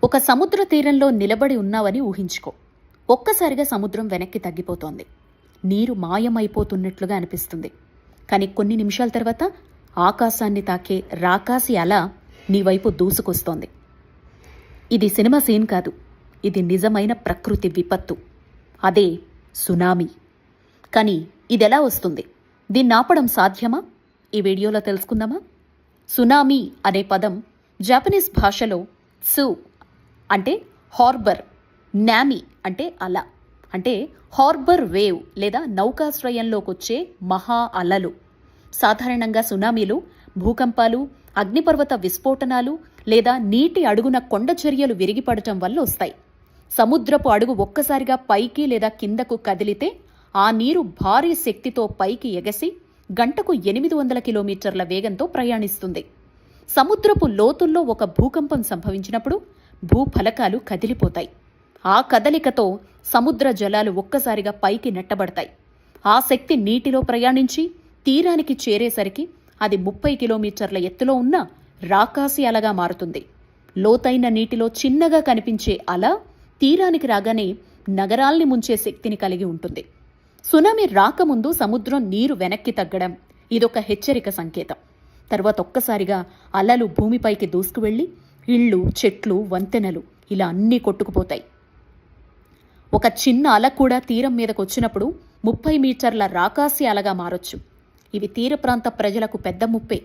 ఒక సముద్ర తీరంలో నిలబడి ఉన్నావని ఊహించుకో. ఒక్కసారిగా సముద్రం వెనక్కి తగ్గిపోతోంది. నీరు మాయమైపోతున్నట్లుగా అనిపిస్తుంది. కానీ కొన్ని నిమిషాల తర్వాత ఆకాశాన్ని తాకే రాకాసి అల నీ వైపు దూసుకొస్తోంది. ఇది సినిమా సీన్ కాదు, ఇది నిజమైన ప్రకృతి విపత్తు. అదే సునామీ. కానీ ఇదెలా వస్తుంది? దీన్ని ఆపడం సాధ్యమా? ఈ వీడియోలో తెలుసుకుందామా? సునామీ అనే పదం జపనీస్ భాషలో సు అంటే హార్బర్, నామి అంటే అల, అంటే హార్బర్ వేవ్ లేదా నౌకాశ్రయంలోకొచ్చే మహా అలలు. సాధారణంగా సునామీలు భూకంపాలు, అగ్నిపర్వత విస్ఫోటనాలు లేదా నీటి అడుగున కొండ చర్యలు విరిగిపడటం వల్ల వస్తాయి. సముద్రపు అడుగు ఒక్కసారిగా పైకి లేదా కిందకు కదిలితే ఆ నీరు భారీ శక్తితో పైకి ఎగసి గంటకు 800 కిలోమీటర్ల వేగంతో ప్రయాణిస్తుంది. సముద్రపు లోతుల్లో ఒక భూకంపం సంభవించినప్పుడు భూఫలకాలు కదిలిపోతాయి. ఆ కదలికతో సముద్ర జలాలు ఒక్కసారిగా పైకి నెట్టబడతాయి. ఆ శక్తి నీటిలో ప్రయాణించి తీరానికి చేరేసరికి అది 30 కిలోమీటర్ల ఎత్తులో ఉన్న రాకాసి అలగా మారుతుంది. లోతైన నీటిలో చిన్నగా కనిపించే అల తీరానికి రాగానే నగరాల్ని ముంచే శక్తిని కలిగి ఉంటుంది. సునామీ రాకముందు సముద్రం నీరు వెనక్కి తగ్గడం ఇదొక హెచ్చరిక సంకేతం. తర్వాత ఒక్కసారిగా అలలు భూమిపైకి దూసుకువెళ్లి ఇళ్ళు, చెట్లు, వంతెనలు ఇలా అన్నీ కొట్టుకుపోతాయి. ఒక చిన్న అల కూడా తీరం మీదకు వచ్చినప్పుడు 30 మీటర్ల రాకాసి అలగా మారొచ్చు. ఇవి తీర ప్రాంత ప్రజలకు పెద్ద ముప్పే.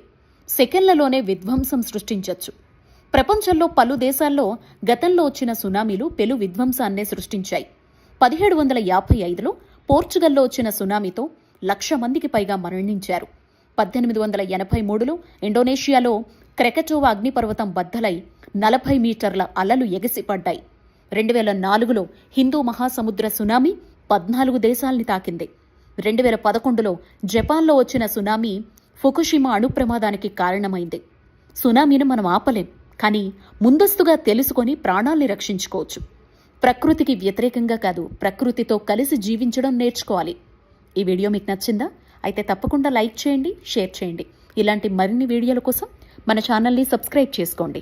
సెకండ్లలోనే విధ్వంసం సృష్టించవచ్చు. ప్రపంచంలో పలు దేశాల్లో గతంలో వచ్చిన సునామీలు పెను విధ్వంసాన్నే సృష్టించాయి. 1755లో పోర్చుగల్లో వచ్చిన సునామీతో 1,00,000 మందికి పైగా మరణించారు. 1883లో ఇండోనేషియాలో క్రెకటోవా అగ్నిపర్వతం బద్దలై 40 మీటర్ల అలలు ఎగసిపడ్డాయి. 2004లో హిందూ మహాసముద్ర సునామీ 14 దేశాల్ని తాకింది. 2011లో జపాన్లో వచ్చిన సునామీ ఫుకుషిమా అణు ప్రమాదానికి కారణమైంది. సునామీని మనం ఆపలేం, కానీ ముందస్తుగా తెలుసుకొని ప్రాణాల్ని రక్షించుకోవచ్చు. ప్రకృతికి వ్యతిరేకంగా కాదు, ప్రకృతితో కలిసి జీవించడం నేర్చుకోవాలి. ఈ వీడియో మీకు నచ్చిందా? అయితే తప్పకుండా లైక్ చేయండి, షేర్ చేయండి. ఇలాంటి మరిన్ని వీడియోల కోసం మన ఛానల్ని సబ్స్క్రైబ్ చేసుకోండి.